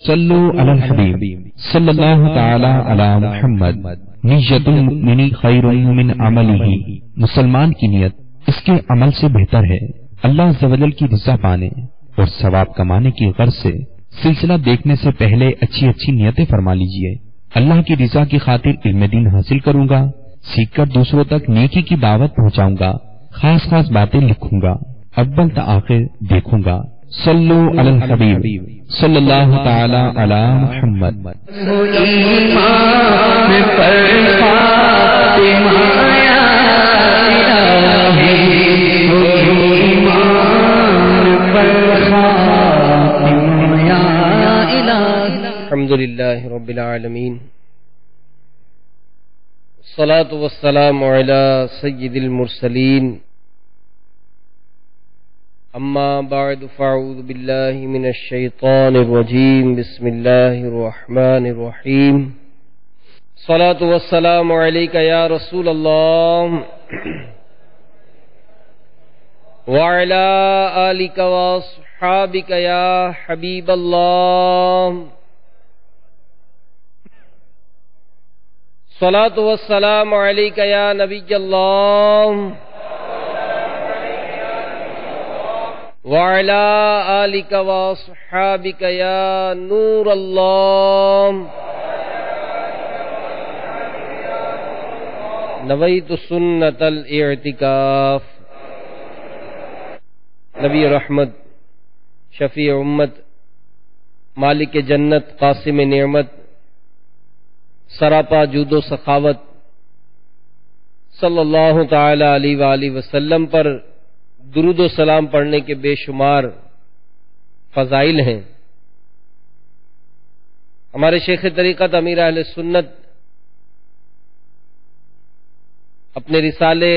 صلو علی الحبیب صلی اللہ تعالی علی محمد۔ نیت المؤمن خیر من عملہ، مسلمان کی نیت اس کے عمل سے بہتر ہے۔ اللہ عز و جل کی رضا پانے اور ثواب کمانے کی غرض سے سلسلہ دیکھنے سے پہلے اچھی اچھی نیتیں فرما لیجئے۔ اللہ کی رضا کی خاطر علم دین حاصل کروں گا، سیکھ کر دوسروں تک نیکی کی دعوت پہنچاؤں گا، خاص خاص باتیں لکھوں گا، اول تا آخر دیکھوں گا۔ صلو علی الحبیب صلی اللہ تعالی علی محمد۔ الحمدللہ رب العالمین، الصلاة والسلام علی سید المرسلین، اما بعد فاعوذ باللہ من الشیطان الرجیم، بسم اللہ الرحمن الرحیم۔ الصلاة والسلام علیک یا رسول اللہ وعلی آلک واصحابک یا حبیب اللہ۔ الصلاة والسلام علیک یا نبی اللہ وعلی آلک واصحابک یا نور اللہ۔ نویت سنت الاعتکاف۔ نبی رحمت، شفیع امت، مالک جنت، قاسم نعمت، سراپا جود و سخاوت، صلی اللہ تعالی علیہ وآلہ وسلم پر درود و سلام پڑھنے کے بے شمار فضائل ہیں۔ ہمارے شیخ طریقت امیر اہل سنت اپنے رسالے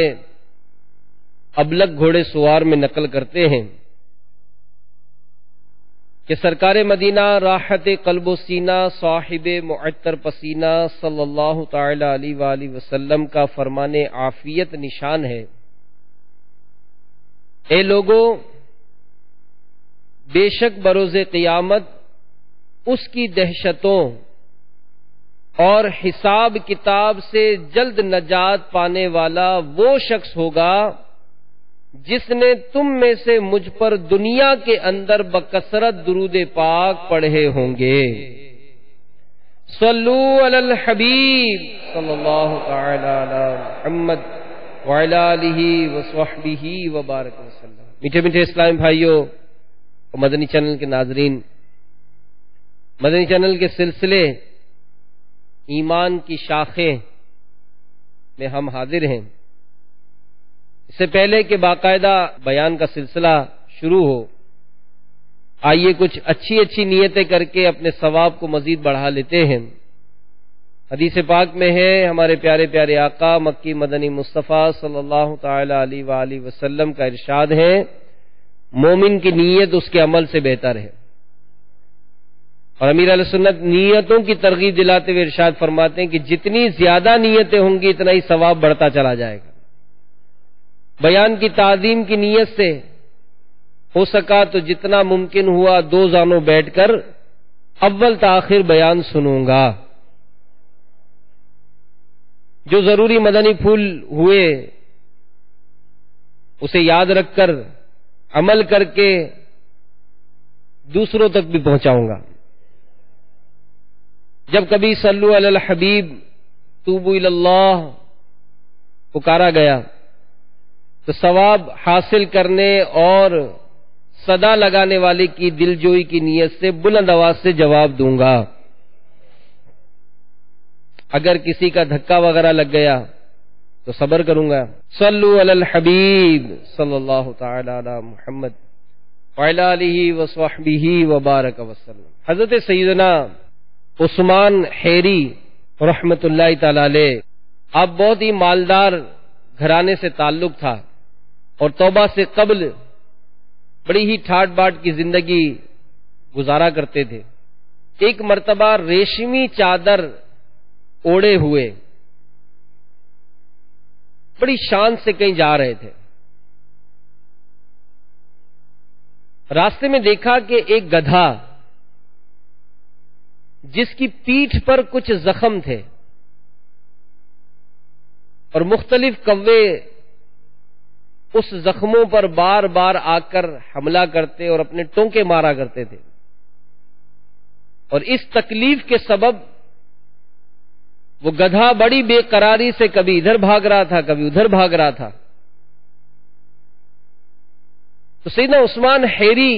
ابلغ گھوڑے سوار میں نقل کرتے ہیں کہ سرکار مدینہ راحت قلب و سینہ، صاحب معطر پسینہ، صلی اللہ تعالی علیہ وآلہ وسلم کا فرمان عافیت نشان ہے: اے لوگو، بے شک بروز قیامت اس کی دہشتوں اور حساب کتاب سے جلد نجات پانے والا وہ شخص ہوگا جس نے تم میں سے مجھ پر دنیا کے اندر بکثرت درود پاک پڑھے ہوں گے۔ صلو علی الحبیب صلی اللہ تعالی علی محمد وعلی آلہ وصحبہ وبارک وسلم۔ میٹھے میٹھے اسلام بھائیوں اور مدنی چینل کے ناظرین، مدنی چینل کے سلسلے ایمان کی شاخیں میں ہم حاضر ہیں۔ اس سے پہلے کہ باقاعدہ بیان کا سلسلہ شروع ہو، آئیے کچھ اچھی اچھی نیتیں کر کے اپنے ثواب کو مزید بڑھا لیتے ہیں۔ حدیث پاک میں ہے، ہمارے پیارے پیارے آقا مکی مدنی مصطفیٰ صلی اللہ تعالی علیہ وآلہ وسلم کا ارشاد ہے: مومن کی نیت اس کے عمل سے بہتر ہے۔ اور امیر علیہ سنت نیتوں کی ترغیب دلاتے ہوئے ارشاد فرماتے ہیں کہ جتنی زیادہ نیتیں ہوں گی اتنا ہی ثواب بڑھتا چلا جائے گا۔ بیان کی تعظیم کی نیت سے ہو سکا تو جتنا ممکن ہوا دو زانوں بیٹھ کر اول تاخیر بیان سنوں گا۔ جو ضروری مدنی پھول ہوئے اسے یاد رکھ کر عمل کر کے دوسروں تک بھی پہنچاؤں گا۔ جب کبھی صلو علی الحبیب، توبوا الی اللہ پکارا گیا تو ثواب حاصل کرنے اور صدا لگانے والے کی دلجوئی کی نیت سے بلند آواز سے جواب دوں گا۔ اگر کسی کا دھکا وغیرہ لگ گیا تو صبر کروں گا۔ صلو علی الحبیب صلی اللہ تعالی علی محمد وعلی آلہ وصحبہ وبارک وسلم۔ حضرت سیدنا عثمان حیری رحمت اللہ تعالی علیہ، آپ بہت ہی مالدار گھرانے سے تعلق تھا اور توبہ سے قبل بڑی ہی ٹھاٹ باٹ کی زندگی گزارا کرتے تھے۔ ایک مرتبہ ریشمی چادر اوڑے ہوئے بڑی شان سے کہیں جا رہے تھے۔ راستے میں دیکھا کہ ایک گدھا جس کی پیٹھ پر کچھ زخم تھے اور مختلف کوے اس زخموں پر بار بار آ کر حملہ کرتے اور اپنے ٹونکے مارا کرتے تھے، اور اس تکلیف کے سبب وہ گدھا بڑی بے قراری سے کبھی ادھر بھاگ رہا تھا کبھی ادھر بھاگ رہا تھا۔ تو سیدنا عثمان حیری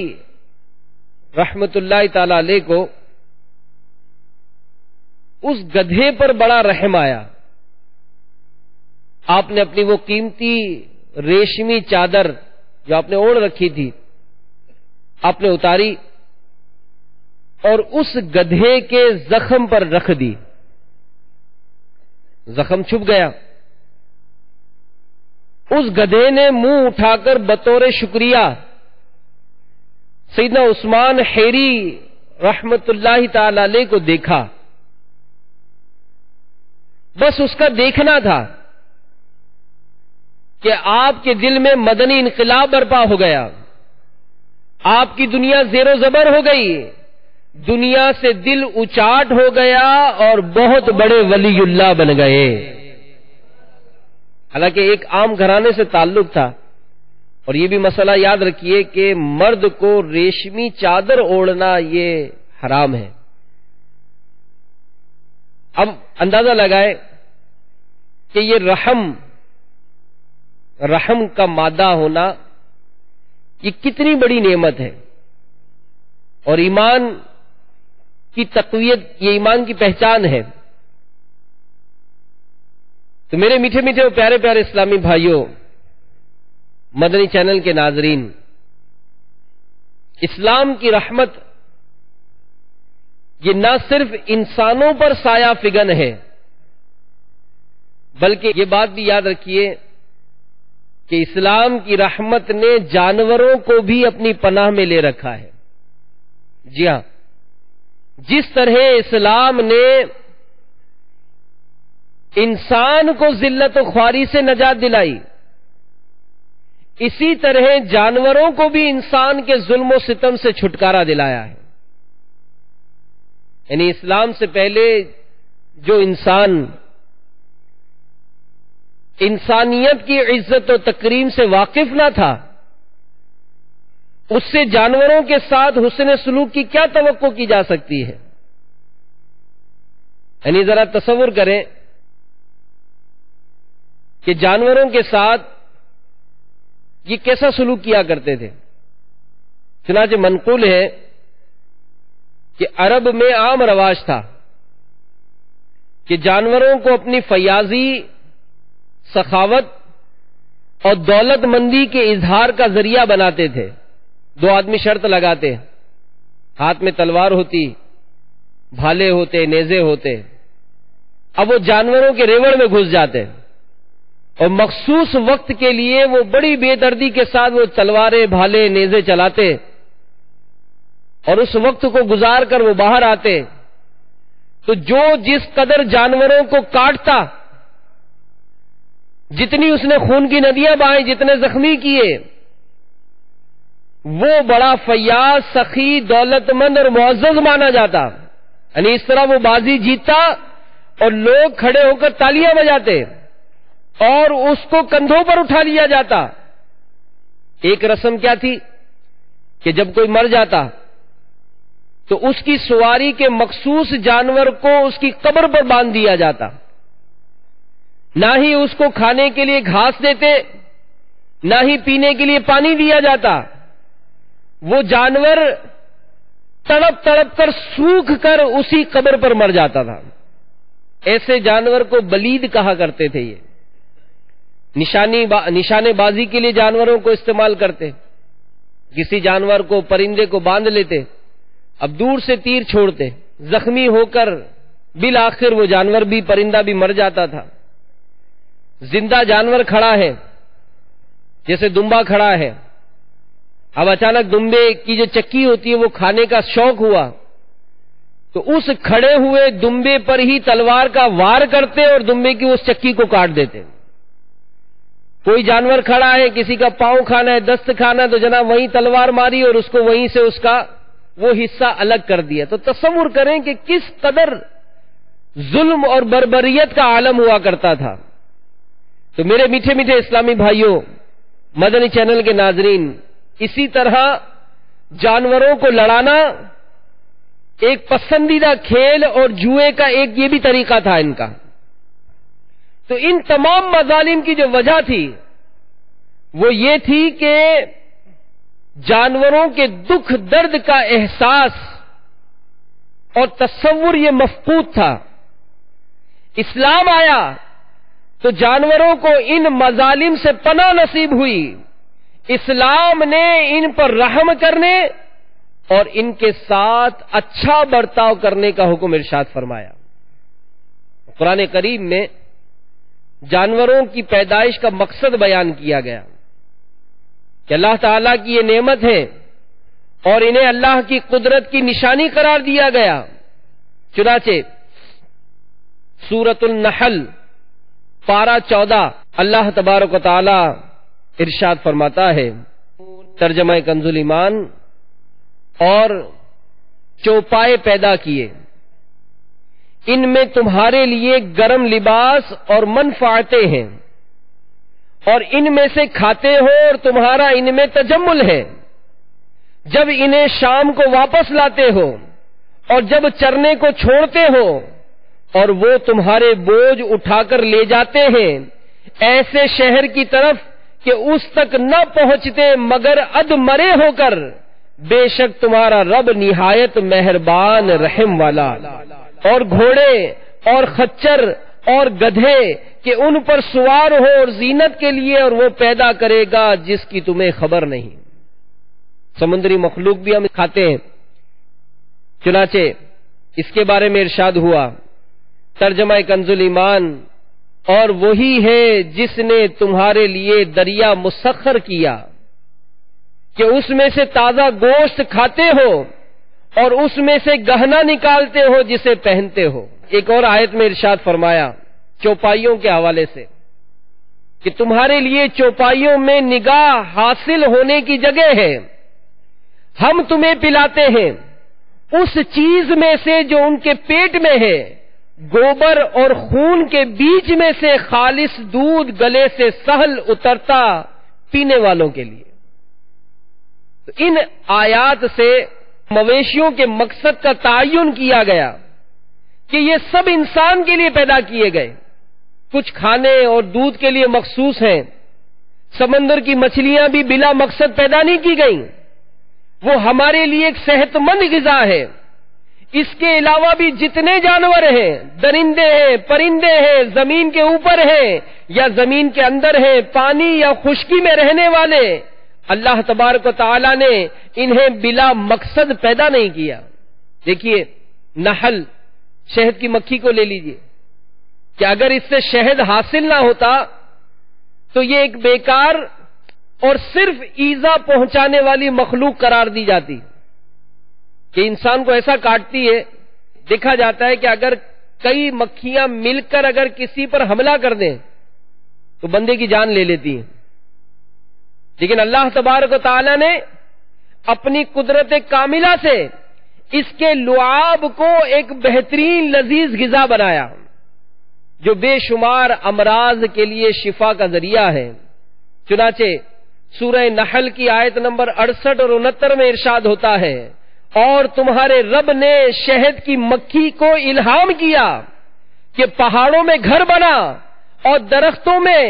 رحمت اللہ تعالی علیہ کو اس گدھے پر بڑا رحم آیا۔ آپ نے اپنی وہ قیمتی ریشمی چادر جو آپ نے اوڑھ رکھی تھی آپ نے اتاری اور اس گدھے کے زخم پر رکھ دی، زخم چھپ گیا۔ اس گدھے نے منہ اٹھا کر بطور شکریہ سیدنا عثمان حیری رحمت اللہ تعالی علیہ کو دیکھا، بس اس کا دیکھنا تھا کہ آپ کے دل میں مدنی انقلاب برپا ہو گیا، آپ کی دنیا زیر و زبر ہو گئی، دنیا سے دل اچاٹ ہو گیا اور بہت بڑے ولی اللہ بن گئے۔ حالانکہ ایک عام گھرانے سے تعلق تھا، اور یہ بھی مسئلہ یاد رکھیے کہ مرد کو ریشمی چادر اوڑھنا یہ حرام ہے۔ اب اندازہ لگائے کہ یہ رحم کا مادہ ہونا یہ کتنی بڑی نعمت ہے، اور ایمان کی تقویت یہ ایمان کی پہچان ہے۔ تو میرے میٹھے میٹھے اور پیارے پیارے اسلامی بھائیوں، مدنی چینل کے ناظرین، اسلام کی رحمت یہ نہ صرف انسانوں پر سایہ فگن ہے، بلکہ یہ بات بھی یاد رکھیے کہ اسلام کی رحمت نے جانوروں کو بھی اپنی پناہ میں لے رکھا ہے۔ جی ہاں، جس طرح اسلام نے انسان کو ذلت و خواری سے نجات دلائی، اسی طرح جانوروں کو بھی انسان کے ظلم و ستم سے چھٹکارا دلایا ہے۔ یعنی اسلام سے پہلے جو انسان انسانیت کی عزت و تکریم سے واقف نہ تھا، اس سے جانوروں کے ساتھ حسن سلوک کی کیا توقع کی جا سکتی ہے؟ یعنی ذرا تصور کریں کہ جانوروں کے ساتھ یہ کیسا سلوک کیا کرتے تھے۔ چنانچہ منقول ہے کہ عرب میں عام رواج تھا کہ جانوروں کو اپنی فیاضی، سخاوت اور دولت مندی کے اظہار کا ذریعہ بناتے تھے۔ دو آدمی شرط لگاتے، ہاتھ میں تلوار ہوتی، بھالے ہوتے، نیزے ہوتے، اب وہ جانوروں کے ریوڑ میں گھس جاتے اور مخصوص وقت کے لیے وہ بڑی بے دردی کے ساتھ وہ تلواریں، بھالے، نیزے چلاتے، اور اس وقت کو گزار کر وہ باہر آتے تو جو جس قدر جانوروں کو کاٹتا، جتنی اس نے خون کی ندیاں بہائیں، جتنے زخمی کیے، وہ بڑا فیاض، سخی، دولت مند اور معزز مانا جاتا۔ یعنی اس طرح وہ بازی جیتتا اور لوگ کھڑے ہو کر تالیاں بجاتے اور اس کو کندھوں پر اٹھا لیا جاتا۔ ایک رسم کیا تھی کہ جب کوئی مر جاتا تو اس کی سواری کے مخصوص جانور کو اس کی قبر پر باندھ دیا جاتا، نہ ہی اس کو کھانے کے لیے گھاس دیتے، نہ ہی پینے کے لیے پانی دیا جاتا، وہ جانور تڑپ تڑپ کر سوکھ کر اسی قبر پر مر جاتا تھا۔ ایسے جانور کو بلید کہا کرتے تھے۔ یہ نشانے بازی کے لیے جانوروں کو استعمال کرتے، کسی جانور کو، پرندے کو باندھ لیتے، اب دور سے تیر چھوڑتے، زخمی ہو کر بالآخر وہ جانور بھی، پرندہ بھی مر جاتا تھا۔ زندہ جانور کھڑا ہے، جیسے دمبا کھڑا ہے، اب اچانک دمبے کی جو چکی ہوتی ہے وہ کھانے کا شوق ہوا تو اس کھڑے ہوئے دمبے پر ہی تلوار کا وار کرتے اور دمبے کی اس چکی کو کاٹ دیتے۔ کوئی جانور کھڑا ہے، کسی کا پاؤں کھانا ہے، دست کھانا ہے، تو جناب وہیں تلوار ماری اور اس کو وہیں سے اس کا وہ حصہ الگ کر دیا. تو تصور کریں کہ کس قدر ظلم اور بربریت کا عالم ہوا کرتا تھا. تو میرے میٹھے میٹھے اسلامی بھائیوں، مدنی چینل کے ناظرین، اسی طرح جانوروں کو لڑانا ایک پسندیدہ کھیل اور جوئے کا ایک یہ بھی طریقہ تھا ان کا. تو ان تمام مظالم کی جو وجہ تھی وہ یہ تھی کہ جانوروں کے دکھ درد کا احساس اور تصور یہ مفقود تھا. اسلام آیا تو جانوروں کو ان مظالم سے پناہ نصیب ہوئی. اسلام نے ان پر رحم کرنے اور ان کے ساتھ اچھا برتاؤ کرنے کا حکم ارشاد فرمایا. قرآن کریم میں جانوروں کی پیدائش کا مقصد بیان کیا گیا کہ اللہ تعالیٰ کی یہ نعمت ہے اور انہیں اللہ کی قدرت کی نشانی قرار دیا گیا. چنانچہ سورۃ النحل پارہ 14 اللہ تبارک و تعالی ارشاد فرماتا ہے، ترجمہ کنز الایمان، اور چوپائے پیدا کیے، ان میں تمہارے لیے گرم لباس اور منفعتیں ہیں، اور ان میں سے کھاتے ہو اور تمہارا ان میں تجمل ہے. جب انہیں شام کو واپس لاتے ہو اور جب چرنے کو چھوڑتے ہو اور وہ تمہارے بوجھ اٹھا کر لے جاتے ہیں ایسے شہر کی طرف کہ اس تک نہ پہنچتے مگر اد مرے ہو کر، بے شک تمہارا رب نہایت مہربان رحم والا. اور گھوڑے اور خچر اور گدھے کہ ان پر سوار ہو اور زینت کے لیے، اور وہ پیدا کرے گا جس کی تمہیں خبر نہیں. سمندری مخلوق بھی ہم کھاتے ہیں. چنانچہ اس کے بارے میں ارشاد ہوا، ترجمہ کنز الایمان، اور وہی ہے جس نے تمہارے لیے دریا مسخر کیا کہ اس میں سے تازہ گوشت کھاتے ہو اور اس میں سے گہنا نکالتے ہو جسے پہنتے ہو. ایک اور آیت میں ارشاد فرمایا چوپائیوں کے حوالے سے کہ تمہارے لیے چوپائیوں میں نگاہ حاصل ہونے کی جگہ ہے. ہم تمہیں پلاتے ہیں اس چیز میں سے جو ان کے پیٹ میں ہے، گوبر اور خون کے بیچ میں سے خالص دودھ گلے سے سہل اترتا پینے والوں کے لیے. تو ان آیات سے مویشیوں کے مقصد کا تعین کیا گیا کہ یہ سب انسان کے لیے پیدا کیے گئے. کچھ کھانے اور دودھ کے لیے مخصوص ہیں. سمندر کی مچھلیاں بھی بلا مقصد پیدا نہیں کی گئیں، وہ ہمارے لیے ایک صحت مند غذا ہے. اس کے علاوہ بھی جتنے جانور ہیں، درندے ہیں، پرندے ہیں، زمین کے اوپر ہیں یا زمین کے اندر ہیں، پانی یا خشکی میں رہنے والے، اللہ تبارک و تعالی نے انہیں بلا مقصد پیدا نہیں کیا. دیکھیے نحل، شہد کی مکھی کو لے لیجئے کہ اگر اس سے شہد حاصل نہ ہوتا تو یہ ایک بیکار اور صرف ایذا پہنچانے والی مخلوق قرار دی جاتی کہ انسان کو ایسا کاٹتی ہے. دیکھا جاتا ہے کہ اگر کئی مکھیاں مل کر اگر کسی پر حملہ کر دیں تو بندے کی جان لے لیتی ہیں. لیکن اللہ تبارک و تعالی نے اپنی قدرت کاملہ سے اس کے لعاب کو ایک بہترین لذیذ غذا بنایا جو بے شمار امراض کے لیے شفا کا ذریعہ ہے. چنانچہ سورہ نحل کی آیت نمبر 68 اور 69 میں ارشاد ہوتا ہے، اور تمہارے رب نے شہد کی مکھی کو الہام کیا کہ پہاڑوں میں گھر بنا اور درختوں میں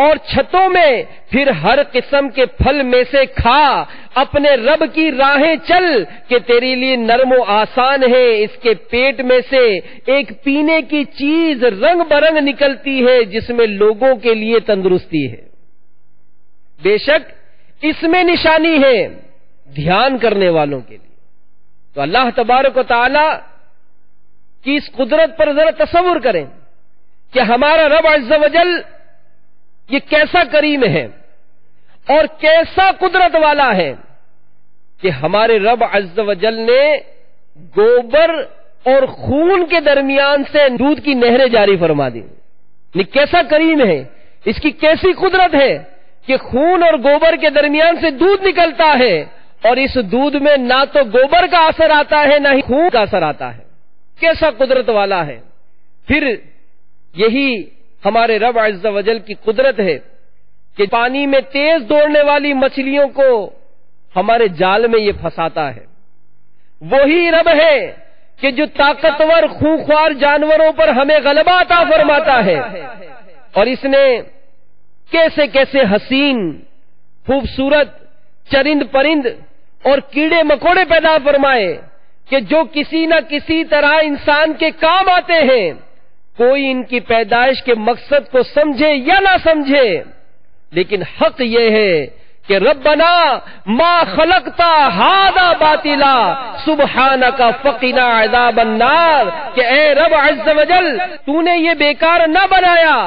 اور چھتوں میں، پھر ہر قسم کے پھل میں سے کھا، اپنے رب کی راہیں چل کہ تیرے لیے نرم و آسان ہے. اس کے پیٹ میں سے ایک پینے کی چیز رنگ برنگ نکلتی ہے جس میں لوگوں کے لیے تندرستی ہے. بے شک اس میں نشانی ہے دھیان کرنے والوں کے لیے. تو اللہ تبارک و تعالی کی اس قدرت پر ذرا تصور کریں کہ ہمارا رب عز و جل یہ کیسا کریم ہے اور کیسا قدرت والا ہے کہ ہمارے رب عز و جل نے گوبر اور خون کے درمیان سے دودھ کی نہریں جاری فرما دی. یہ کیسا کریم ہے، اس کی کیسی قدرت ہے کہ خون اور گوبر کے درمیان سے دودھ نکلتا ہے اور اس دودھ میں نہ تو گوبر کا اثر آتا ہے نہ ہی خون کا اثر آتا ہے. کیسا قدرت والا ہے. پھر یہی ہمارے رب عز و جل کی قدرت ہے کہ پانی میں تیز دوڑنے والی مچھلیوں کو ہمارے جال میں یہ پھنساتا ہے. وہی رب ہے کہ جو طاقتور خونخوار جانوروں پر ہمیں غلبہ عطا فرماتا ہے. اور اس نے کیسے کیسے حسین خوبصورت چرند پرند اور کیڑے مکوڑے پیدا فرمائے کہ جو کسی نہ کسی طرح انسان کے کام آتے ہیں. کوئی ان کی پیدائش کے مقصد کو سمجھے یا نہ سمجھے، لیکن حق یہ ہے کہ ربنا ما خلقتا ھذا باطلا سبحانک فقنا عذاب النار، کہ اے رب عز و جل تو نے یہ بیکار نہ بنایا،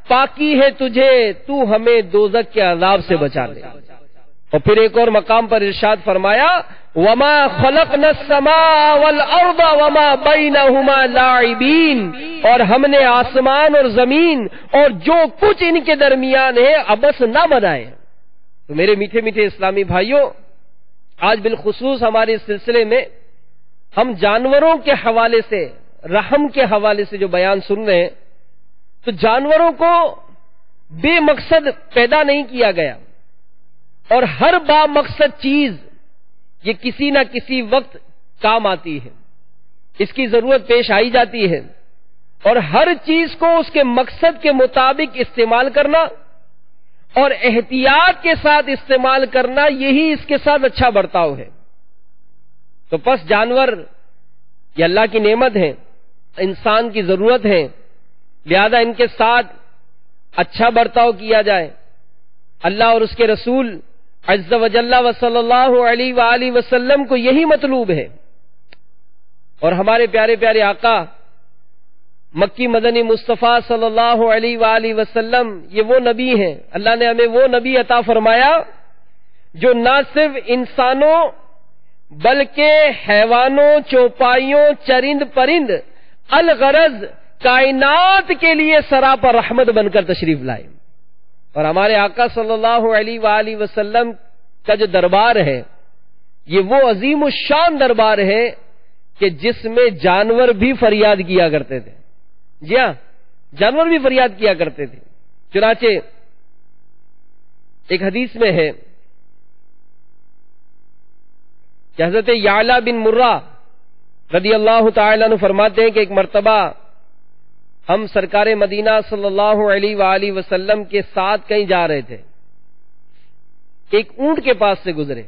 پاکی ہے تجھے، تو ہمیں دوزخ کے عذاب سے بچا لے. اور پھر ایک اور مقام پر ارشاد فرمایا وما خلقنا السماء والارض وما بینہما لاعبین، اور ہم نے آسمان اور زمین اور جو کچھ ان کے درمیان ہے عبث نہ بنائے. تو میرے میٹھے میٹھے اسلامی بھائیوں، آج بالخصوص ہمارے اس سلسلے میں ہم جانوروں کے حوالے سے، رحم کے حوالے سے جو بیان سن رہے ہیں، تو جانوروں کو بے مقصد پیدا نہیں کیا گیا، اور ہر با مقصد چیز یہ کسی نہ کسی وقت کام آتی ہے، اس کی ضرورت پیش آئی جاتی ہے، اور ہر چیز کو اس کے مقصد کے مطابق استعمال کرنا اور احتیاط کے ساتھ استعمال کرنا، یہی اس کے ساتھ اچھا برتاؤ ہے. تو پس جانور یہ اللہ کی نعمت ہے، انسان کی ضرورت ہے، لہذا ان کے ساتھ اچھا برتاؤ کیا جائے. اللہ اور اس کے رسول عز و جل و صلی اللہ علیہ وآلہ وسلم کو یہی مطلوب ہے. اور ہمارے پیارے پیارے آقا مکی مدنی مصطفیٰ صلی اللہ علیہ وآلہ وسلم یہ وہ نبی ہیں، اللہ نے ہمیں وہ نبی عطا فرمایا جو نہ صرف انسانوں بلکہ حیوانوں، چوپائیوں، چرند پرند، الغرض کائنات کے لیے سراپا رحمت بن کر تشریف لائے. اور ہمارے آقا صلی اللہ علیہ وآلہ وسلم کا جو دربار ہے یہ وہ عظیم الشان دربار ہے کہ جس میں جانور بھی فریاد کیا کرتے تھے. جی ہاں، جانور بھی فریاد کیا کرتے تھے. چنانچہ ایک حدیث میں ہے کہ حضرت یعلا بن مرہ رضی اللہ تعالیٰ عنہ فرماتے ہیں کہ ایک مرتبہ ہم سرکار مدینہ صلی اللہ علیہ وآلہ وسلم کے ساتھ کہیں جا رہے تھے. ایک اونٹ کے پاس سے گزرے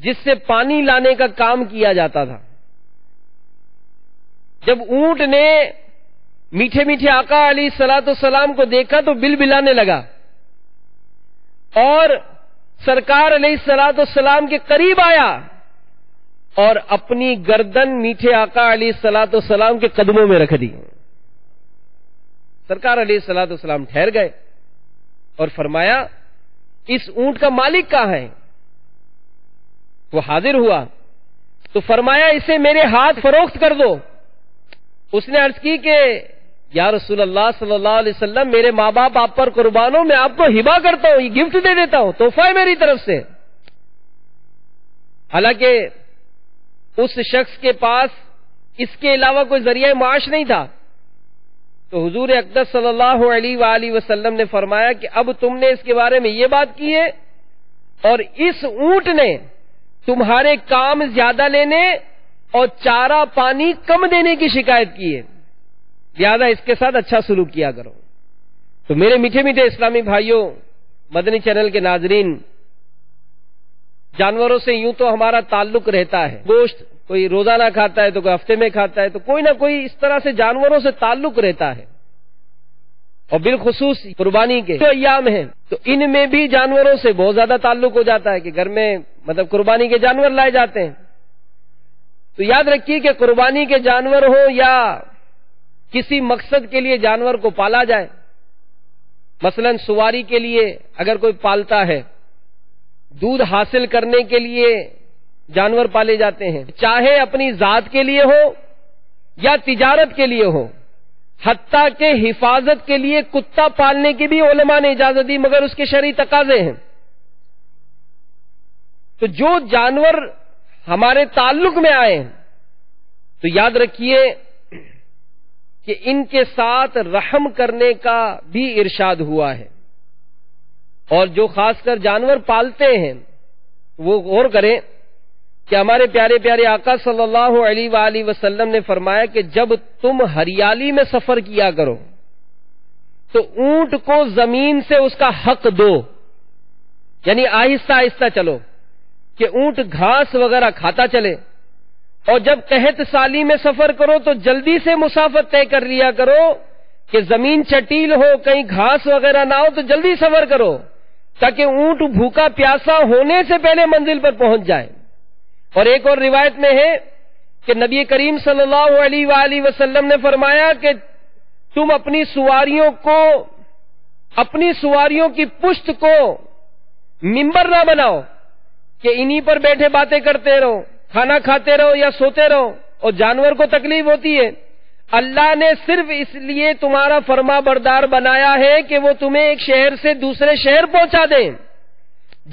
جس سے پانی لانے کا کام کیا جاتا تھا. جب اونٹ نے میٹھے میٹھے آقا علیہ الصلوۃ والسلام کو دیکھا تو بل بلانے لگا اور سرکار علیہ الصلوۃ والسلام کے قریب آیا اور اپنی گردن میٹھے آقا علیہ الصلوۃ والسلام کے قدموں میں رکھ دی. سرکار علیہ الصلوۃ والسلام ٹھہر گئے اور فرمایا اس اونٹ کا مالک کہاں ہے؟ وہ حاضر ہوا تو فرمایا اسے میرے ہاتھ فروخت کر دو. اس نے عرض کی کہ یا رسول اللہ صلی اللہ علیہ وسلم میرے ماں باپ آپ پر قربان ہو، میں آپ کو ہبہ کرتا ہوں، یہ گفٹ دے دیتا ہوں، تحفہ ہے میری طرف سے. حالانکہ اس شخص کے پاس اس کے علاوہ کوئی ذریعہ معاش نہیں تھا. تو حضور اقدس صلی اللہ علیہ وآلہ وسلم نے فرمایا کہ اب تم نے اس کے بارے میں یہ بات کی ہے اور اس اونٹ نے تمہارے کام زیادہ لینے اور چارہ پانی کم دینے کی شکایت کی ہے، لہذا اس کے ساتھ اچھا سلوک کیا کرو. تو میرے میٹھے میٹھے اسلامی بھائیوں، مدنی چینل کے ناظرین، جانوروں سے یوں تو ہمارا تعلق رہتا ہے. گوشت کوئی روزانہ کھاتا ہے تو کوئی ہفتے میں کھاتا ہے، تو کوئی نہ کوئی اس طرح سے جانوروں سے تعلق رہتا ہے. اور بالخصوص قربانی کے جو ایام ہیں تو ان میں بھی جانوروں سے بہت زیادہ تعلق ہو جاتا ہے کہ گھر میں مطلب قربانی کے جانور لائے جاتے ہیں. تو یاد رکھیے کہ قربانی کے جانور ہو یا کسی مقصد کے لیے جانور کو پالا جائے، مثلا سواری کے لیے اگر کوئی پالتا ہے، دودھ حاصل کرنے کے لیے جانور پالے جاتے ہیں، چاہے اپنی ذات کے لیے ہو یا تجارت کے لیے ہو. حتیٰ کہ حفاظت کے لیے کتا پالنے کی بھی علماء نے اجازت دی، مگر اس کے شرعی تقاضے ہیں. تو جو جانور ہمارے تعلق میں آئے ہیں تو یاد رکھیے کہ ان کے ساتھ رحم کرنے کا بھی ارشاد ہوا ہے، اور جو خاص کر جانور پالتے ہیں وہ غور کریں کہ ہمارے پیارے پیارے آقا صلی اللہ علیہ وآلہ وسلم نے فرمایا کہ جب تم ہریالی میں سفر کیا کرو تو اونٹ کو زمین سے اس کا حق دو، یعنی آہستہ آہستہ چلو کہ اونٹ گھاس وغیرہ کھاتا چلے، اور جب قحط سالی میں سفر کرو تو جلدی سے مسافت طے کر لیا کرو کہ زمین چٹیل ہو، کہیں گھاس وغیرہ نہ ہو تو جلدی سفر کرو تاکہ اونٹ بھوکا پیاسا ہونے سے پہلے منزل پر پہنچ جائے۔ اور ایک اور روایت میں ہے کہ نبی کریم صلی اللہ علیہ وآلہ وسلم نے فرمایا کہ تم اپنی سواریوں کی پشت کو منبر نہ بناؤ کہ انہی پر بیٹھے باتیں کرتے رہو، کھانا کھاتے رہو یا سوتے رہو، اور جانور کو تکلیف ہوتی ہے۔ اللہ نے صرف اس لیے تمہارا فرما بردار بنایا ہے کہ وہ تمہیں ایک شہر سے دوسرے شہر پہنچا دیں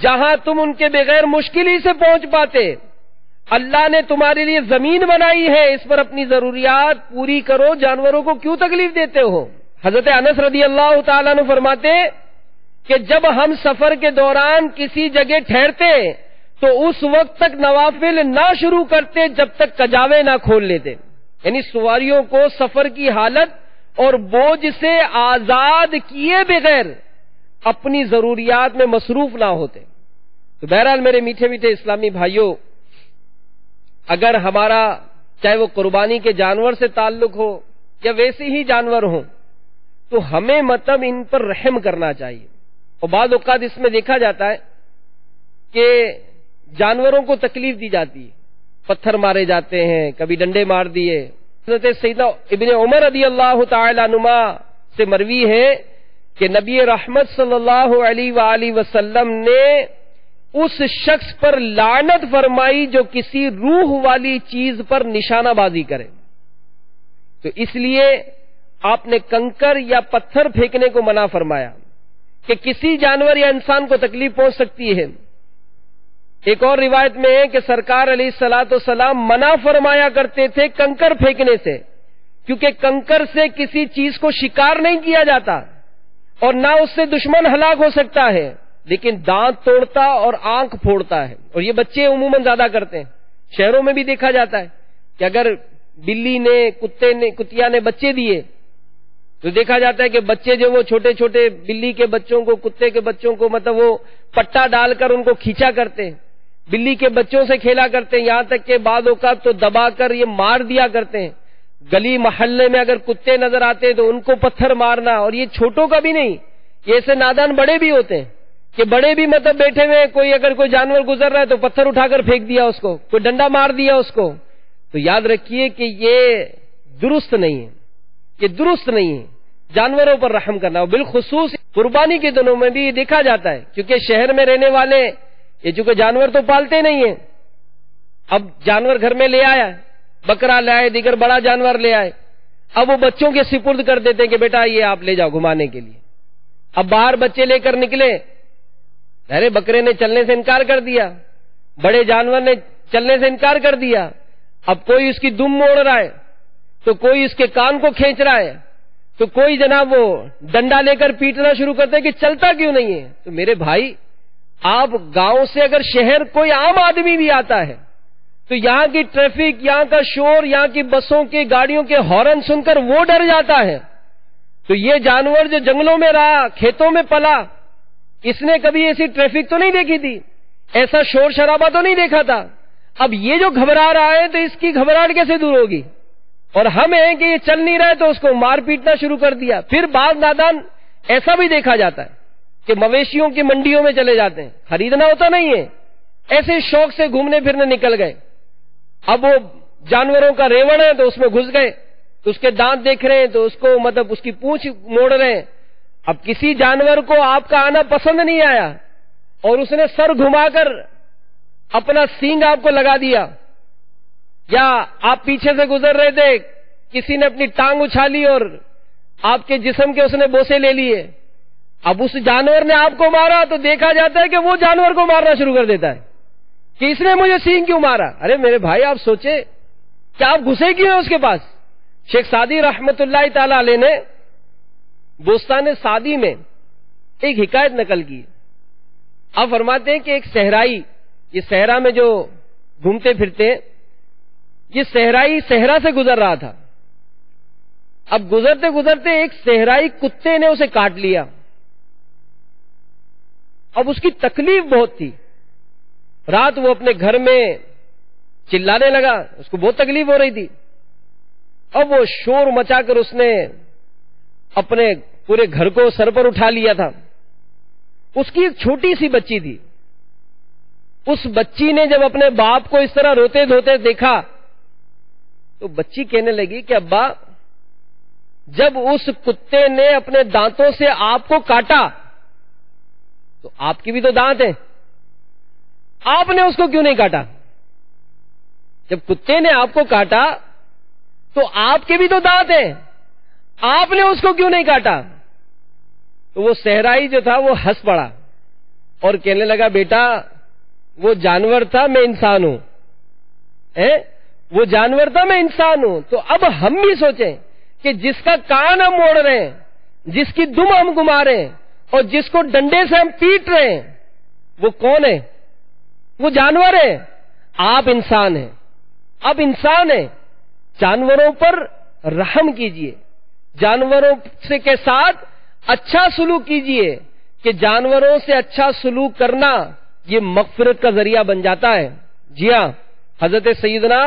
جہاں تم ان کے بغیر مشکل ہی سے پہنچ پاتے۔ اللہ نے تمہارے لیے زمین بنائی ہے، اس پر اپنی ضروریات پوری کرو، جانوروں کو کیوں تکلیف دیتے ہو؟ حضرت انس رضی اللہ تعالیٰ عنہ فرماتے کہ جب ہم سفر کے دوران کسی جگہ ٹھہرتے تو اس وقت تک نوافل نہ شروع کرتے جب تک کجاوے نہ کھول لیتے، یعنی سواریوں کو سفر کی حالت اور بوجھ سے آزاد کیے بغیر اپنی ضروریات میں مصروف نہ ہوتے۔ تو بہرحال میرے میٹھے میٹھے اسلامی بھائیوں، اگر ہمارا چاہے وہ قربانی کے جانور سے تعلق ہو یا ویسے ہی جانور ہوں تو ہمیں مطلب ان پر رحم کرنا چاہیے۔ اور بعض اوقات اس میں دیکھا جاتا ہے کہ جانوروں کو تکلیف دی جاتی ہے، پتھر مارے جاتے ہیں، کبھی ڈنڈے مار دیے۔ حضرت سیدنا ابن عمر رضی اللہ تعالی عنہما سے مروی ہے کہ نبی رحمت صلی اللہ علیہ وآلہ وسلم نے اس شخص پر لعنت فرمائی جو کسی روح والی چیز پر نشانہ بازی کرے، تو اس لیے آپ نے کنکر یا پتھر پھینکنے کو منع فرمایا کہ کسی جانور یا انسان کو تکلیف پہنچ سکتی ہے۔ ایک اور روایت میں ہے کہ سرکار علیہ الصلوۃ والسلام منع فرمایا کرتے تھے کنکر پھینکنے سے، کیونکہ کنکر سے کسی چیز کو شکار نہیں کیا جاتا اور نہ اس سے دشمن ہلاک ہو سکتا ہے، لیکن دانت توڑتا اور آنکھ پھوڑتا ہے، اور یہ بچے عموماً زیادہ کرتے ہیں۔ شہروں میں بھی دیکھا جاتا ہے کہ اگر بلی نے کتیا نے بچے دیے تو دیکھا جاتا ہے کہ بچے جو وہ چھوٹے چھوٹے بلی کے بچوں کو، کتے کے بچوں کو مطلب وہ پٹا ڈال کر ان کو کھینچا کرتے ہیں، بلی کے بچوں سے کھیلا کرتے ہیں، یہاں تک کہ بعض اوقات تو دبا کر یہ مار دیا کرتے ہیں۔ گلی محلے میں اگر کتے نظر آتے ہیں تو ان کو پتھر مارنا، اور یہ چھوٹوں کا بھی نہیں، یہ ایسے نادان بڑے بھی ہوتے ہیں کہ بڑے بھی مطلب بیٹھے ہوئے اگر کوئی جانور گزر رہا ہے تو پتھر اٹھا کر پھینک دیا اس کو، کوئی ڈنڈا مار دیا اس کو۔ تو یاد رکھیے کہ یہ درست نہیں ہے، یہ درست نہیں ہے جانوروں پر رحم کرنا، اور بالخصوص قربانی کے دنوں میں بھی یہ دیکھا جاتا ہے، کیونکہ شہر میں رہنے والے یہ چونکہ جانور تو پالتے نہیں ہیں، اب جانور گھر میں لے آیا، بکرا لے آئے، دیگر بڑا جانور لے آئے، اب وہ بچوں کے سپرد کر دیتے ہیں کہ بیٹا یہ آپ لے جاؤ گھمانے کے لیے۔ اب باہر بچے لے کر نکلے، ارے بکرے نے چلنے سے انکار کر دیا، بڑے جانور نے چلنے سے انکار کر دیا، اب کوئی اس کی دم موڑ رہا ہے تو کوئی اس کے کان کو کھینچ رہا ہے، تو کوئی جناب وہ ڈنڈا لے کر پیٹنا شروع کرتے ہیں کہ چلتا کیوں نہیں ہے۔ تو میرے بھائی، آپ گاؤں سے اگر شہر کوئی عام آدمی بھی آتا ہے تو یہاں کی ٹریفک، یہاں کا شور، یہاں کی بسوں کے گاڑیوں کے ہارن سن کر وہ ڈر جاتا ہے، تو یہ جانور جو جنگلوں میں رہا، کھیتوں میں پلا، اس نے کبھی ایسی ٹریفک تو نہیں دیکھی تھی، ایسا شور شرابہ تو نہیں دیکھا تھا۔ اب یہ جو گھبرا رہا ہے تو اس کی گھبراہٹ کیسے دور ہوگی؟ اور ہم ہیں کہ یہ چل نہیں رہا ہے تو اس کو مار پیٹنا شروع کر دیا۔ پھر بعض نادان ایسا بھی دیکھا جاتا ہے کہ مویشیوں کی منڈیوں میں چلے جاتے ہیں، خریدنا ہوتا نہیں ہے، ایسے شوق سے گھومنے پھرنے نکل گئے، اب وہ جانوروں کا ریوڑ ہے تو اس میں گھس گئے، تو اس کے دانت دیکھ رہے ہیں تو اس کو مطلب اس کی پونچھ موڑ رہے ہیں۔ اب کسی جانور کو آپ کا آنا پسند نہیں آیا اور اس نے سر گھما کر اپنا سینگ آپ کو لگا دیا، یا آپ پیچھے سے گزر رہے تھے، کسی نے اپنی ٹانگ اچھالی اور آپ کے جسم کے اس نے بوسے لے لیے، اب اس جانور نے آپ کو مارا تو دیکھا جاتا ہے کہ وہ جانور کو مارنا شروع کر دیتا ہے کہ اس نے مجھے سینگ کیوں مارا. ارے میرے بھائی آپ سوچے کہ آپ گھسے کیوں ہیں اس کے پاس. شیخ سعدی رحمت اللہ تعالی علیہ نے بوستان سعدی میں ایک حکایت نقل کی. آپ فرماتے ہیں کہ ایک صحرائی، یہ صحرا میں جو گھومتے پھرتے ہیں، یہ صحرائی صحرا سے گزر رہا تھا. اب گزرتے گزرتے ایک صحرائی کتے نے اسے کاٹ لیا. اب اس کی تکلیف بہت تھی. رات وہ اپنے گھر میں چلانے لگا، اس کو بہت تکلیف ہو رہی تھی. اب وہ شور مچا کر اس نے اپنے پورے گھر کو سر پر اٹھا لیا تھا. اس کی ایک چھوٹی سی بچی تھی. اس بچی نے جب اپنے باپ کو اس طرح روتے دھوتے دیکھا تو بچی کہنے لگی کہ ابا، جب اس کتے نے اپنے دانتوں سے آپ کو کاٹا تو آپ کی بھی تو دانت ہیں، آپ نے اس کو کیوں نہیں کاٹا؟ جب کتے نے آپ کو کاٹا تو آپ کے بھی تو دانت ہیں، آپ نے اس کو کیوں نہیں کاٹا؟ تو وہ صحرائی جو تھا وہ ہنس پڑا اور کہنے لگا بیٹا وہ جانور تھا، میں انسان ہوں. وہ جانور تھا، میں انسان ہوں. تو اب ہم بھی سوچیں کہ جس کا کان ہم موڑ رہے ہیں، جس کی دم ہم گما رہے ہیں اور جس کو ڈنڈے سے ہم پیٹ رہے ہیں، وہ کون ہے؟ وہ جانور ہے. آپ انسان ہیں. اب انسان ہیں، جانوروں پر رحم کیجئے، جانوروں سے کے ساتھ اچھا سلوک کیجئے کہ جانوروں سے اچھا سلوک کرنا یہ مغفرت کا ذریعہ بن جاتا ہے. جی ہاں، حضرت سیدنا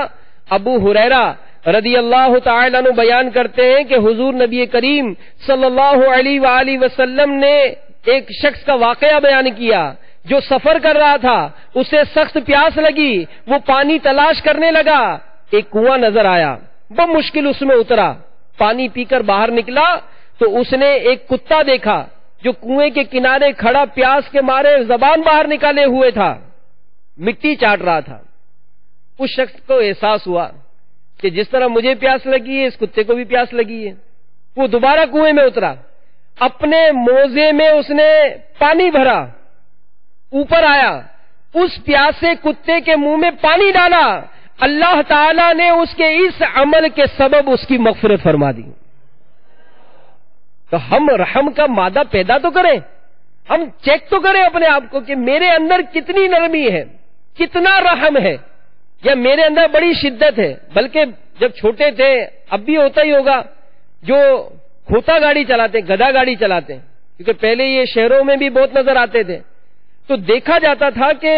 ابو ہریرہ رضی اللہ تعالیٰ عنہ بیان کرتے ہیں کہ حضور نبی کریم صلی اللہ علیہ وآلہ وسلم نے ایک شخص کا واقعہ بیان کیا جو سفر کر رہا تھا. اسے سخت پیاس لگی، وہ پانی تلاش کرنے لگا. ایک کنواں نظر آیا، بہت مشکل اس میں اترا. پانی پی کر باہر نکلا تو اس نے ایک کتا دیکھا جو کنویں کے کنارے کھڑا پیاس کے مارے زبان باہر نکالے ہوئے تھا، مٹی چاٹ رہا تھا. اس شخص کو احساس ہوا کہ جس طرح مجھے پیاس لگی ہے اس کتے کو بھی پیاس لگی ہے. وہ دوبارہ کنویں میں اترا، اپنے موزے میں اس نے پانی بھرا، اوپر آیا، اس پیاسے کتے کے منہ میں پانی ڈالا. اللہ تعالی نے اس کے اس عمل کے سبب اس کی مغفرت فرما دی. تو ہم رحم کا مادہ پیدا تو کریں، ہم چیک تو کریں اپنے آپ کو کہ میرے اندر کتنی نرمی ہے، کتنا رحم ہے، یا میرے اندر بڑی شدت ہے. بلکہ جب چھوٹے تھے، اب بھی ہوتا ہی ہوگا، جو کھوتا گاڑی چلاتے، گدھا گاڑی چلاتے، کیونکہ پہلے یہ شہروں میں بھی بہت نظر آتے تھے، تو دیکھا جاتا تھا کہ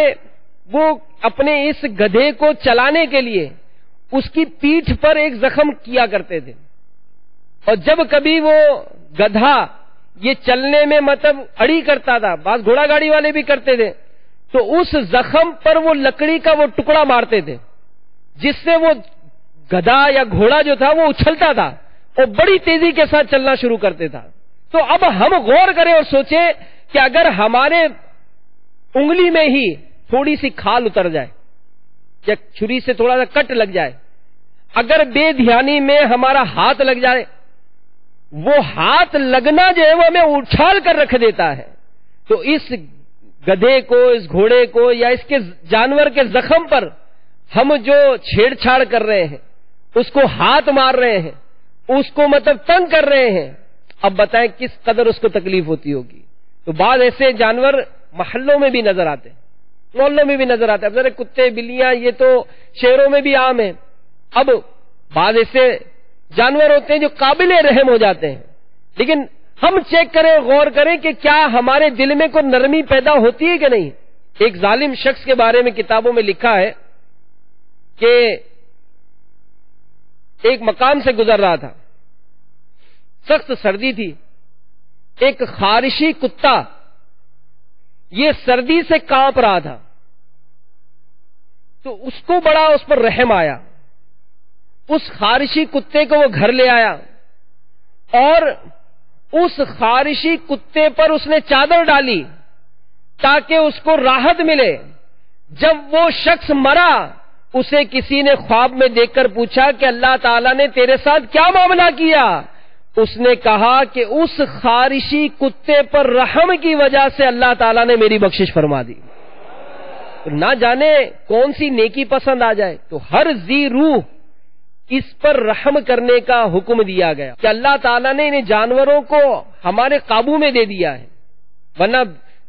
وہ اپنے اس گدھے کو چلانے کے لیے اس کی پیٹھ پر ایک زخم کیا کرتے تھے. اور جب کبھی وہ گدھا یہ چلنے میں مطلب اڑی کرتا تھا، بعض گھوڑا گاڑی والے بھی کرتے تھے، تو اس زخم پر وہ لکڑی کا وہ ٹکڑا مارتے تھے جس سے وہ گدھا یا گھوڑا جو تھا وہ اچھلتا تھا اور بڑی تیزی کے ساتھ چلنا شروع کرتے تھا. تو اب ہم غور کریں اور سوچیں کہ اگر ہمارے انگلی میں ہی تھوڑی سی کھال اتر جائے یا چھری سے تھوڑا سا کٹ لگ جائے، اگر بے دھیانی میں ہمارا ہاتھ لگ جائے، وہ ہاتھ لگنا جو ہے وہ ہمیں اچھال کر رکھ دیتا ہے. تو اس گدھے کو، اس گھوڑے کو یا اس کے جانور کے زخم پر ہم جو چھیڑ چھاڑ کر رہے ہیں، اس کو ہاتھ مار رہے ہیں، اس کو مطلب تنگ کر رہے ہیں، اب بتائیں کس قدر اس کو تکلیف ہوتی ہوگی. تو بعض ایسے جانور محلوں میں بھی نظر آتے ہیں، محلوں میں بھی نظر آتے ہیں. اب ذرا کتے بلیاں یہ تو شہروں میں بھی عام ہیں. اب بعض ایسے جانور ہوتے ہیں جو قابل رحم ہو جاتے ہیں، لیکن ہم چیک کریں، غور کریں کہ کیا ہمارے دل میں کوئی نرمی پیدا ہوتی ہے کہ نہیں. ایک ظالم شخص کے بارے میں کتابوں میں لکھا ہے کہ ایک مقام سے گزر رہا تھا، سخت سردی تھی، ایک خارشی کتا یہ سردی سے کانپ رہا تھا، تو اس کو بڑا اس پر رحم آیا. اس خارشی کتے کو وہ گھر لے آیا اور اس خارشی کتے پر اس نے چادر ڈالی تاکہ اس کو راحت ملے. جب وہ شخص مرا، اسے کسی نے خواب میں دیکھ کر پوچھا کہ اللہ تعالیٰ نے تیرے ساتھ کیا معاملہ کیا؟ اس نے کہا کہ اس خارشی کتے پر رحم کی وجہ سے اللہ تعالیٰ نے میری بخشش فرما دی. تو نہ جانے کون سی نیکی پسند آ جائے. تو ہر ذی روح اس پر رحم کرنے کا حکم دیا گیا کہ اللہ تعالیٰ نے انہیں جانوروں کو ہمارے قابو میں دے دیا ہے. ورنہ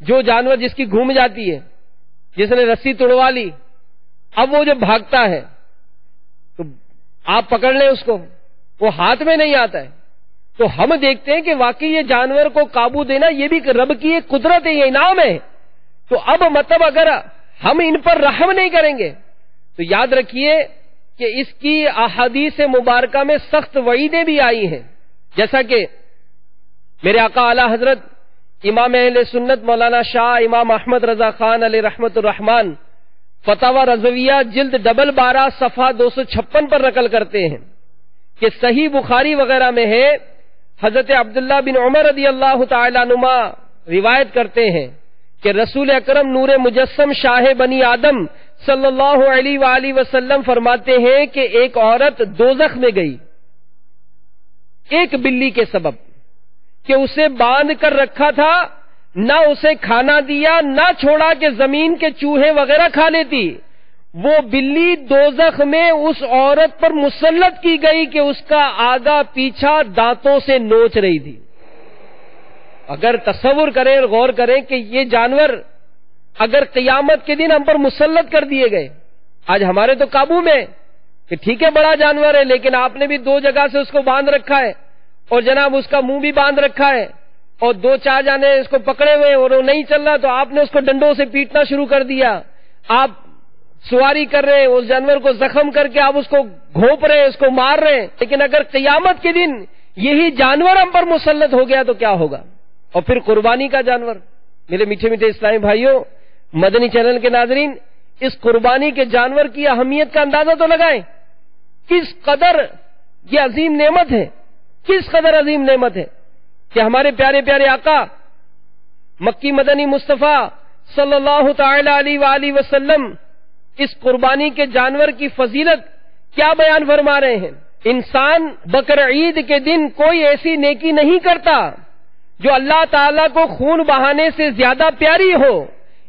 جو جانور جس کی گھوم جاتی ہے، جس نے رسی توڑوا لی، اب وہ جب بھاگتا ہے تو آپ پکڑ لیں اس کو، وہ ہاتھ میں نہیں آتا ہے. تو ہم دیکھتے ہیں کہ واقعی یہ جانور کو قابو دینا یہ بھی رب کی ایک قدرت ہے، یہ انعام ہے. تو اب مطلب اگر ہم ان پر رحم نہیں کریں گے تو یاد رکھیے کہ اس کی احادیث مبارکہ میں سخت وعیدیں بھی آئی ہیں. جیسا کہ میرے آقا اعلی حضرت امام اہل سنت مولانا شاہ امام احمد رضا خان علیہ رحمت الرحمان فتاوی رضویہ جلد 12 صفحہ 256 پر نقل کرتے ہیں کہ صحیح بخاری وغیرہ میں ہے، حضرت عبداللہ بن عمر رضی اللہ تعالیٰ عنہما روایت کرتے ہیں کہ رسول اکرم نور مجسم شاہ بنی آدم صلی اللہ علیہ وآلہ وسلم فرماتے ہیں کہ ایک عورت دوزخ میں گئی ایک بلی کے سبب کہ اسے باندھ کر رکھا تھا، نہ اسے کھانا دیا، نہ چھوڑا کہ زمین کے چوہے وغیرہ کھا لیتی. وہ بلی دوزخ میں اس عورت پر مسلط کی گئی کہ اس کا آگا پیچھا دانتوں سے نوچ رہی تھی. اگر تصور کریں اور غور کریں کہ یہ جانور اگر قیامت کے دن ہم پر مسلط کر دیے گئے، آج ہمارے تو قابو میں کہ ٹھیک ہے بڑا جانور ہے، لیکن آپ نے بھی 2 جگہ سے اس کو باندھ رکھا ہے اور جناب اس کا منہ بھی باندھ رکھا ہے اور 2-4 جانے اس کو پکڑے ہوئے اور وہ نہیں چل رہا تو آپ نے اس کو ڈنڈوں سے پیٹنا شروع کر دیا. آپ سواری کر رہے ہیں، اس جانور کو زخم کر کے آپ اس کو گھونپ رہے ہیں، اس کو مار رہے ہیں. لیکن اگر قیامت کے دن یہی جانور ہم پر مسلط ہو گیا تو کیا ہوگا؟ اور پھر قربانی کا جانور. میرے میٹھے میٹھے اسلامی بھائیوں، مدنی چینل کے ناظرین، اس قربانی کے جانور کی اہمیت کا اندازہ تو لگائیں. کس قدر یہ عظیم نعمت ہے، کس قدر عظیم نعمت ہے کہ ہمارے پیارے پیارے آقا مکی مدنی مصطفیٰ صلی اللہ تعالی علیہ وآلہ وسلم اس قربانی کے جانور کی فضیلت کیا بیان فرما رہے ہیں. انسان بقر عید کے دن کوئی ایسی نیکی نہیں کرتا جو اللہ تعالیٰ کو خون بہانے سے زیادہ پیاری ہو.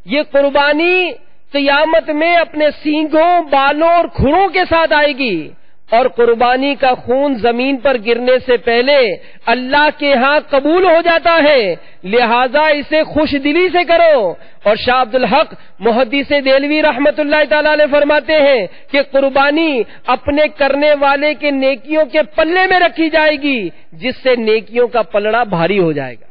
یہ قربانی قیامت میں اپنے سینگوں، بالوں اور کھروں کے ساتھ آئے گی، اور قربانی کا خون زمین پر گرنے سے پہلے اللہ کے ہاں قبول ہو جاتا ہے. لہذا اسے خوش دلی سے کرو. اور شاہ عبد الحق محدث دہلوی رحمت اللہ تعالی علیہ فرماتے ہیں کہ قربانی اپنے کرنے والے کے نیکیوں کے پلے میں رکھی جائے گی، جس سے نیکیوں کا پلڑا بھاری ہو جائے گا.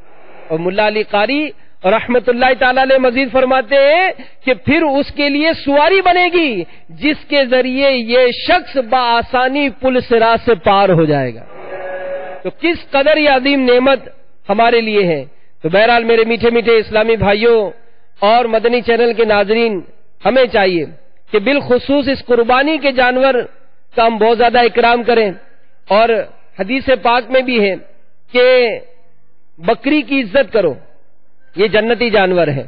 اور ملا علی قاری رحمت اللہ تعالی علیہ مزید فرماتے ہیں کہ پھر اس کے لیے سواری بنے گی جس کے ذریعے یہ شخص بآسانی پل صراط سے پار ہو جائے گا. تو کس قدر یہ عظیم نعمت ہمارے لیے ہے. تو بہرحال میرے میٹھے میٹھے اسلامی بھائیوں اور مدنی چینل کے ناظرین، ہمیں چاہیے کہ بالخصوص اس قربانی کے جانور کا ہم بہت زیادہ اکرام کریں. اور حدیث پاک میں بھی ہے کہ بکری کی عزت کرو، یہ جنتی جانور ہے.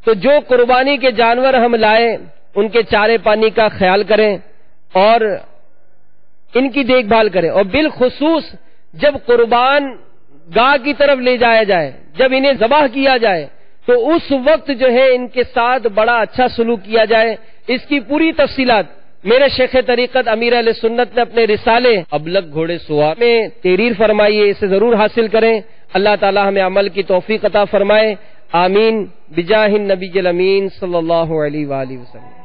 تو جو قربانی کے جانور ہم لائیں ان کے چارے پانی کا خیال کریں اور ان کی دیکھ بھال کریں. اور بالخصوص جب قربان گاہ کی طرف لے جایا جائے، جب انہیں ذبح کیا جائے تو اس وقت جو ہے ان کے ساتھ بڑا اچھا سلوک کیا جائے. اس کی پوری تفصیلات میرے شیخ طریقت امیر اہل سنت نے اپنے رسالے ابلغ گھوڑے سوار میں تحریر فرمائی ہے، اسے ضرور حاصل کریں. اللہ تعالی ہمیں عمل کی توفیق عطا فرمائے. آمین بجاہ النبی الامین صلی اللہ علیہ وآلہ وسلم.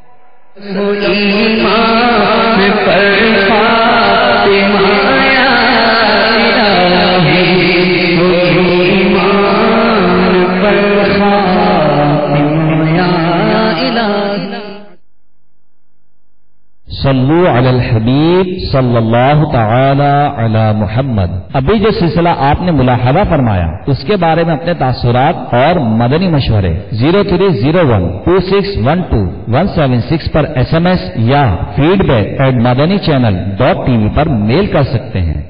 صلو علی الحبیب صلی اللہ تعالی علی محمد. ابھی جو سلسلہ آپ نے ملاحظہ فرمایا اس کے بارے میں اپنے تاثرات اور مدنی مشورے 03012612 پر SMS یا feedback@madanichannel.tv پر میل کر سکتے ہیں.